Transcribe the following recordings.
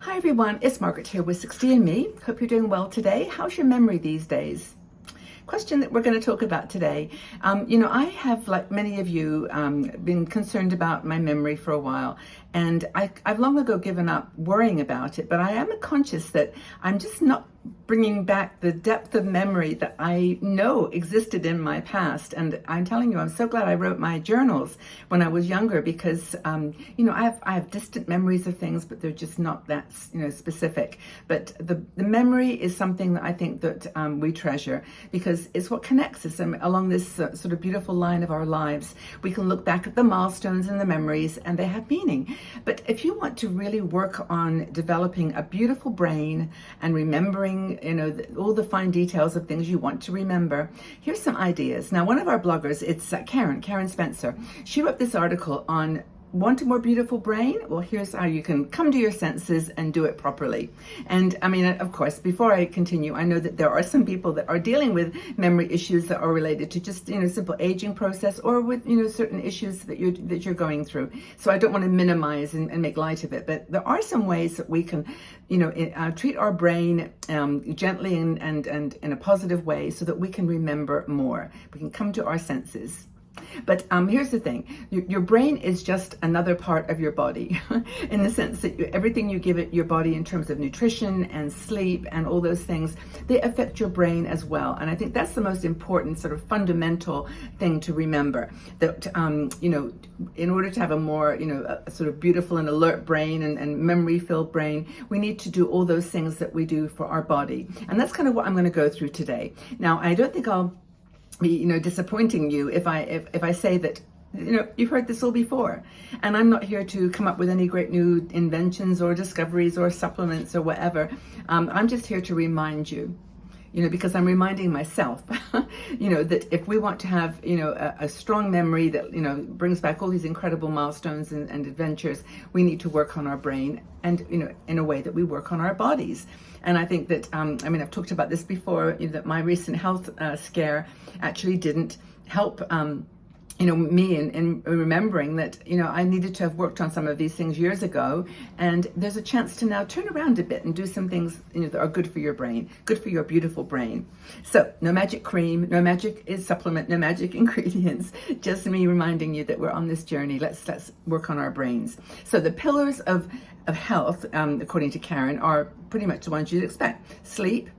Hi everyone, it's Margaret here with 60andMe. Hope you're doing well today. How's your memory these days? Question that we're going to talk about today. I have, like many of you, been concerned about my memory for a while, and I've long ago given up worrying about it, but I am conscious that I'm just not bringing back the depth of memory that I know existed in my past. And I'm telling you, I'm so glad I wrote my journals when I was younger because, I have distant memories of things, but they're just not that, specific. But the memory is something that I think that we treasure because it's what connects us along this sort of beautiful line of our lives. We can look back at the milestones and the memories and they have meaning. But if you want to really work on developing a beautiful brain and remembering all the fine details of things you want to remember, here's some ideas. Now, one of our bloggers, it's Karen Spencer. She wrote this article on want a more beautiful brain? Well, here's how you can come to your senses and do it properly. And I mean, of course, before I continue, I know that there are some people that are dealing with memory issues that are related to just, simple aging process or with, certain issues that you're going through. So I don't want to minimize and make light of it, but there are some ways that we can, treat our brain gently and in a positive way so that we can remember more. We can come to our senses. But here's the thing, your brain is just another part of your body in the sense that everything you give it your body in terms of nutrition and sleep and all those things, they affect your brain as well. And I think that's the most important sort of fundamental thing to remember, that, in order to have a more, a sort of beautiful and alert brain and memory-filled brain, we need to do all those things that we do for our body. And that's kind of what I'm going to go through today. Now, I don't think I'll be disappointing you if I say that you've heard this all before, and I'm not here to come up with any great new inventions or discoveries or supplements or whatever. I'm just here to remind you, because I'm reminding myself, that if we want to have, a strong memory that, brings back all these incredible milestones and adventures, we need to work on our brain and, in a way that we work on our bodies. And I think that, I've talked about this before, that my recent health scare actually didn't help, me in remembering that, I needed to have worked on some of these things years ago. And there's a chance to now turn around a bit and do some things, that are good for your brain, good for your beautiful brain. So no magic cream, no magic supplement, no magic ingredients, just me reminding you that we're on this journey. Let's work on our brains. So the pillars of health, according to Karen, are pretty much the ones you'd expect: sleep,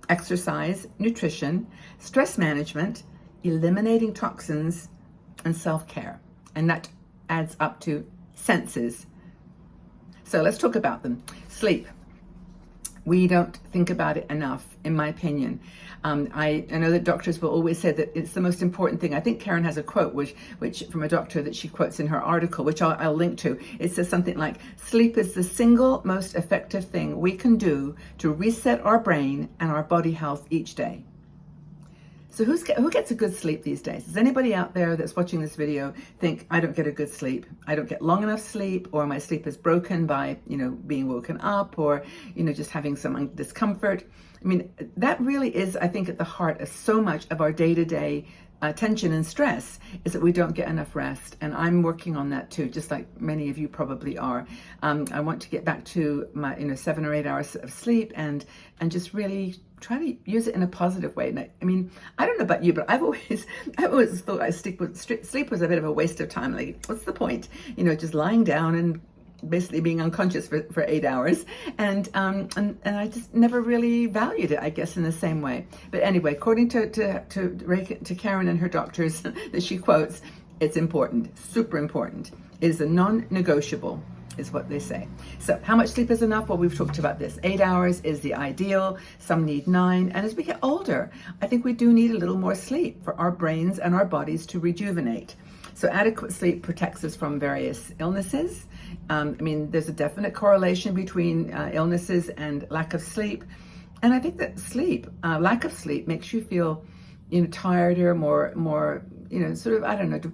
exercise, nutrition, stress management, eliminating toxins, and self-care. And that adds up to senses. So let's talk about them. Sleep. We don't think about it enough, in my opinion. I know that doctors will always say that it's the most important thing. I think Karen has a quote which from a doctor that she quotes in her article, which I'll link to. It says something like, sleep is the single most effective thing we can do to reset our brain and our body health each day. So who gets a good sleep these days? Does anybody out there that's watching this video think, I don't get a good sleep? I don't get long enough sleep, or my sleep is broken by, being woken up, or, just having some discomfort. I mean, that really is, I think, at the heart of so much of our day-to-day tension and stress, is that we don't get enough rest. And I'm working on that too, just like many of you probably are. I want to get back to my 7 or 8 hours of sleep and just really try to use it in a positive way. And I don't know about you, but I've always thought sleep was a bit of a waste of time. Like, what's the point? Just lying down and basically being unconscious for 8 hours, and I just never really valued it, I guess, in the same way. But anyway, according to Karen and her doctors that she quotes, it's important, super important. It is a non-negotiable, is what they say. So how much sleep is enough? Well, we've talked about this. 8 hours is the ideal. Some need 9. And as we get older, I think we do need a little more sleep for our brains and our bodies to rejuvenate. So adequate sleep protects us from various illnesses. There's a definite correlation between illnesses and lack of sleep. And I think that lack of sleep makes you feel, tired or more,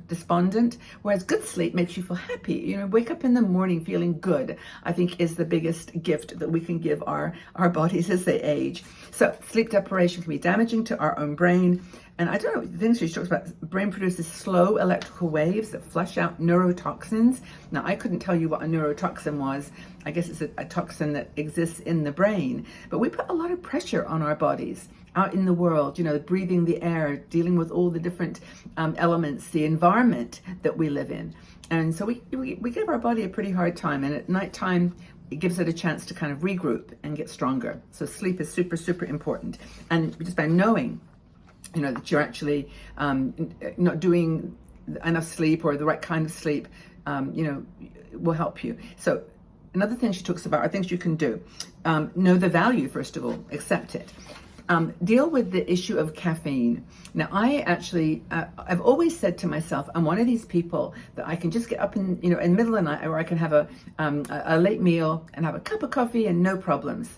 despondent. Whereas good sleep makes you feel happy. Wake up in the morning feeling good, I think, is the biggest gift that we can give our bodies as they age. So sleep deprivation can be damaging to our own brain. And I don't know, the things she talks about, the brain produces slow electrical waves that flush out neurotoxins. Now, I couldn't tell you what a neurotoxin was. I guess it's a toxin that exists in the brain. But we put a lot of pressure on our bodies out in the world, you know, breathing the air, dealing with all the different elements, the environment that we live in. And so we give our body a pretty hard time. And at nighttime, it gives it a chance to kind of regroup and get stronger. So sleep is super, super important. And just by knowing, you know, that you're actually not doing enough sleep or the right kind of sleep, you know, will help you. So another thing she talks about are things you can do. Know the value, first of all, accept it. Deal with the issue of caffeine. Now, I actually, I've always said to myself, I'm one of these people that I can just get up in, you know, in the middle of the night, or I can have a late meal and have a cup of coffee and no problems.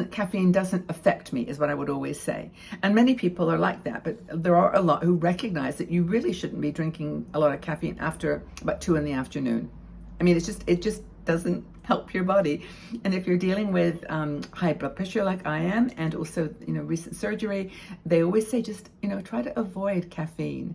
Caffeine doesn't affect me, is what I would always say. And many people are like that, but there are a lot who recognize that you really shouldn't be drinking a lot of caffeine after about 2 p.m. I mean, it just doesn't help your body. And if you're dealing with high blood pressure like I am, and also, you know, recent surgery, they always say just, you know, try to avoid caffeine.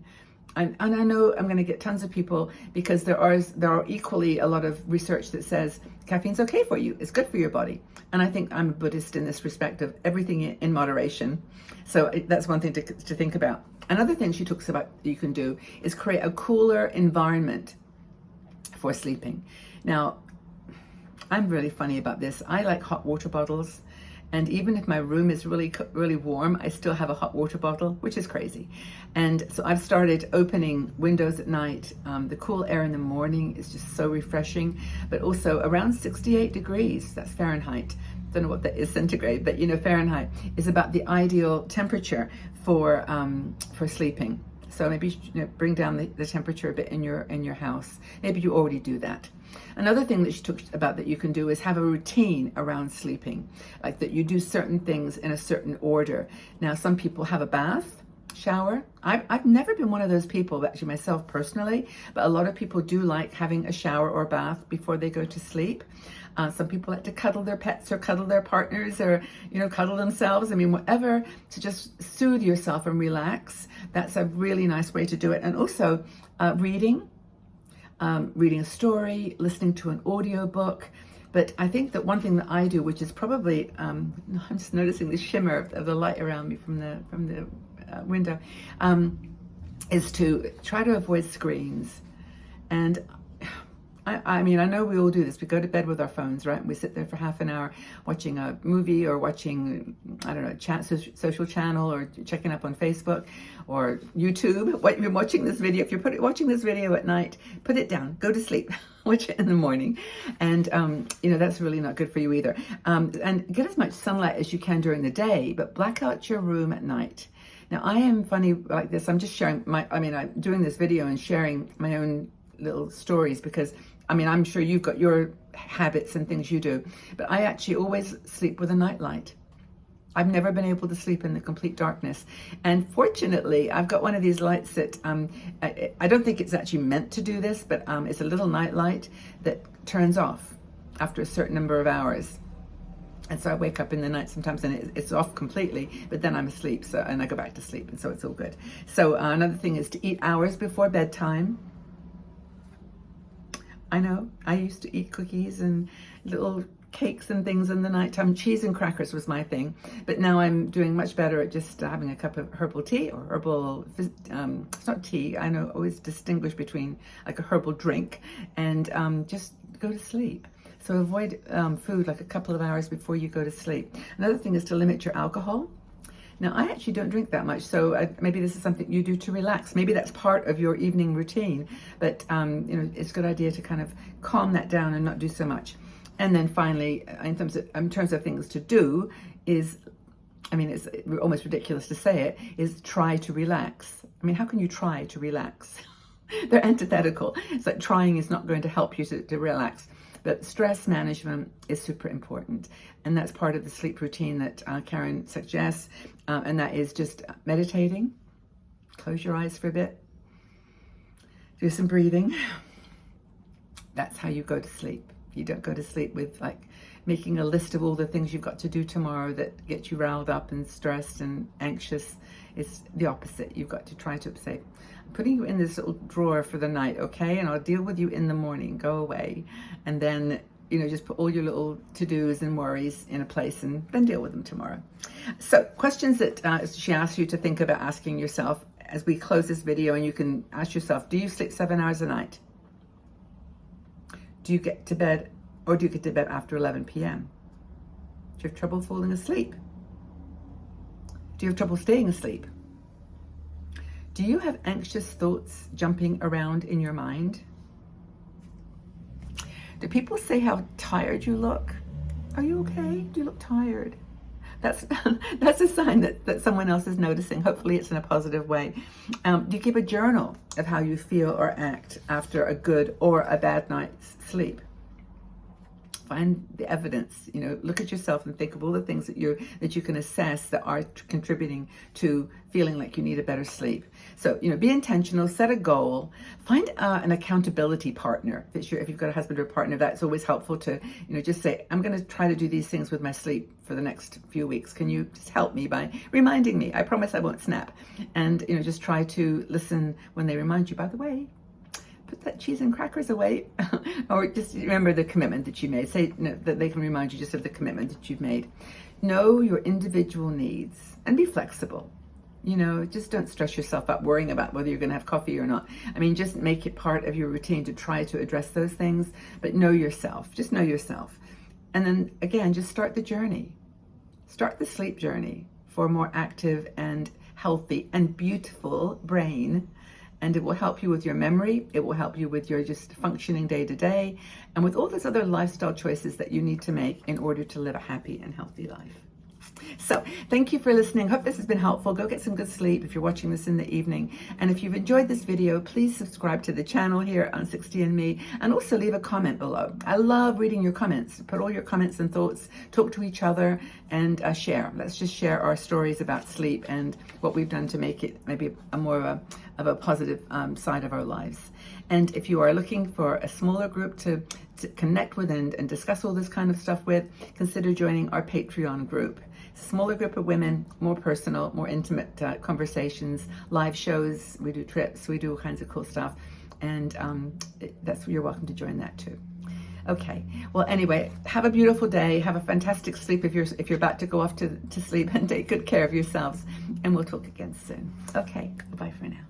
And I know I'm going to get tons of people, because there are equally a lot of research that says caffeine's okay for you. It's good for your body. And I think I'm a Buddhist in this respect of everything in moderation. So that's one thing to think about. Another thing she talks about you can do is create a cooler environment for sleeping. Now, I'm really funny about this. I like hot water bottles. And even if my room is really, really warm, I still have a hot water bottle, which is crazy. And so I've started opening windows at night. The cool air in the morning is just so refreshing, but also around 68 degrees, that's Fahrenheit. Don't know what that is centigrade, but you know, Fahrenheit is about the ideal temperature for sleeping. So maybe, you know, bring down the temperature a bit in your house. Maybe you already do that. Another thing that she talked about that you can do is have a routine around sleeping, like that you do certain things in a certain order. Now, some people have a bath, shower. I've never been one of those people, actually myself personally, but a lot of people do like having a shower or bath before they go to sleep. Some people like to cuddle their pets or cuddle their partners, or, you know, cuddle themselves. I mean, whatever, to just soothe yourself and relax. That's a really nice way to do it. And also reading a story, listening to an audio book. But I think that one thing that I do, which is probably, I'm just noticing the shimmer of the light around me from the window, is to try to avoid screens. And I mean, I know we all do this. We go to bed with our phones, right? We sit there for half an hour watching a movie, or watching, I don't know, social channel, or checking up on Facebook or YouTube. What you're watching this video, if you're watching this video at night, put it down, go to sleep, watch it in the morning. And, you know, that's really not good for you either. And get as much sunlight as you can during the day, but black out your room at night. Now, I am funny like this. I'm just sharing I'm doing this video and sharing my own little stories, because I mean, I'm sure you've got your habits and things you do, but I actually always sleep with a nightlight. I've never been able to sleep in the complete darkness. And fortunately, I've got one of these lights that, I don't think it's actually meant to do this, but it's a little nightlight that turns off after a certain number of hours. And so I wake up in the night sometimes and it's off completely, but then I'm asleep, and I go back to sleep, and so it's all good. So another thing is to eat hours before bedtime. I know, I used to eat cookies and little cakes and things in the nighttime. Cheese and crackers was my thing, but now I'm doing much better at just having a cup of herbal tea, or herbal, it's not tea, I know, always distinguish between like a herbal drink, and just go to sleep. So avoid food like a couple of hours before you go to sleep. Another thing is to limit your alcohol. Now, I actually don't drink that much, so maybe this is something you do to relax. Maybe that's part of your evening routine, but you know, it's a good idea to kind of calm that down and not do so much. And then finally, in terms of things to do, is, I mean, it's almost ridiculous to say it, is try to relax. I mean, how can you try to relax? They're antithetical. It's like trying is not going to help you to relax. But stress management is super important. And that's part of the sleep routine that Karen suggests. And that is just meditating. Close your eyes for a bit. Do some breathing. That's how you go to sleep. You don't go to sleep with like making a list of all the things you've got to do tomorrow that get you riled up and stressed and anxious. It's the opposite. You've got to try to say, I'm putting you in this little drawer for the night, okay? And I'll deal with you in the morning. Go away. And then, just put all your little to-dos and worries in a place and then deal with them tomorrow. So questions that she asks you to think about asking yourself as we close this video, and you can ask yourself, do you sleep 7 hours a night? Do you get to bed, or do you get to bed after 11 p.m.? Do you have trouble falling asleep? Do you have trouble staying asleep? Do you have anxious thoughts jumping around in your mind? Do people say how tired you look? Are you okay? Do you look tired? That's a sign that someone else is noticing. Hopefully it's in a positive way. Do you keep a journal of how you feel or act after a good or a bad night's sleep? Find the evidence, look at yourself and think of all the things that you can assess that are contributing to feeling like you need a better sleep. So, be intentional, set a goal, find an accountability partner. If you've got a husband or a partner, that's always helpful to, just say, I'm going to try to do these things with my sleep for the next few weeks. Can you just help me by reminding me? I promise I won't snap. And, just try to listen when they remind you, by the way, put that cheese and crackers away. Or just remember the commitment that you made. Say that they can remind you just of the commitment that you've made. Know your individual needs and be flexible. Just don't stress yourself up worrying about whether you're going to have coffee or not. Just make it part of your routine to try to address those things, but know yourself. Just know yourself. And then again, just start the journey. Start the sleep journey for a more active and healthy and beautiful brain. And it will help you with your memory. It will help you with your just functioning day to day, and with all those other lifestyle choices that you need to make in order to live a happy and healthy life. So thank you for listening. Hope this has been helpful. Go get some good sleep if you're watching this in the evening. And if you've enjoyed this video, please subscribe to the channel here on 60andMe, and also leave a comment below. I love reading your comments. Put all your comments and thoughts, talk to each other, and share. Let's just share our stories about sleep and what we've done to make it maybe more of a positive side of our lives. And if you are looking for a smaller group to connect with and discuss all this kind of stuff with, consider joining our Patreon group. Smaller group of women, more personal, more intimate conversations, live shows. We do trips, we do all kinds of cool stuff, and that's you're welcome to join that too. Okay. Well, anyway, have a beautiful day. Have a fantastic sleep if you're about to go off to sleep, and take good care of yourselves. And we'll talk again soon. Okay. Bye for now.